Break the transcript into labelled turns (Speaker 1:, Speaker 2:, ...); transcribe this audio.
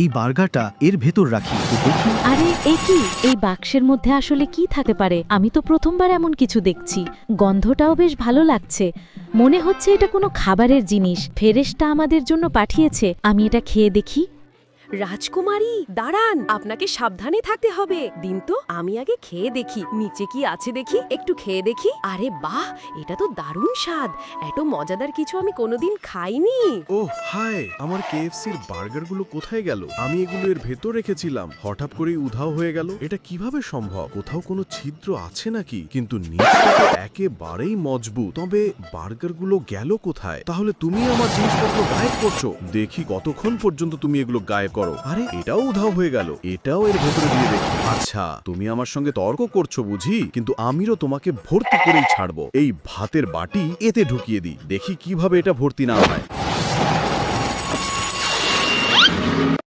Speaker 1: এই বার্গারটা এর ভেতর রাখি, তো দেখি।
Speaker 2: আরে এ কি? এই বাক্সের মধ্যে আসলে কি থাকতে পারে? আমি তো প্রথমবার এমন কিছু দেখছি। গন্ধটাও বেশ ভালো লাগছে। মনে হচ্ছে এটা কোনো খাবারের জিনিস। ফেরেশতা আমাদের জন্য পাঠিয়েছে। আমি এটা খেয়ে দেখি।
Speaker 3: রাজকুমারী দাঁড়ান, আপনাকে সাবধানে থাকতে হবে। দিন তো, আমি আগে খেয়ে দেখি নিচে কি আছে দেখি, একটু খেয়ে দেখি। আরে বাহ, এটা তো দারুণ স্বাদ। এত মজাদার কিছু আমি কোনোদিন খাইনি।
Speaker 4: ওহ হায়, আমার কেএফসির বার্গারগুলো কোথায় গেল? আমি এগুলো এর ভেতর রেখেছিলাম, হঠাৎ করেই উধাও হয়ে গেল। এটা কিভাবে সম্ভব? কোথাও কোনো ছিদ্র আছে নাকি? কিন্তু নিচটা তো একেবারেই মজবুত। তবে বার্গারগুলো গেল কোথায়? তাহলে তুমি আমার জিনিসপত্র গায়েব করছো। দেখি কতক্ষণ পর্যন্ত তুমি এগুলো গায়েব করো। আরে এটাও উধাও হয়ে গেল, এটাও এর ভেতরে দিয়ে দেখি। আচ্ছা, তুমি আমার সঙ্গে তর্ক করছো বুঝি, কিন্তু আমিও তোমাকে ভর্তি করেই ছাড়বো। এই ভাতের বাটি এতে ঢুকিয়ে দিই, দেখি কিভাবে এটা ভর্তি না হয়।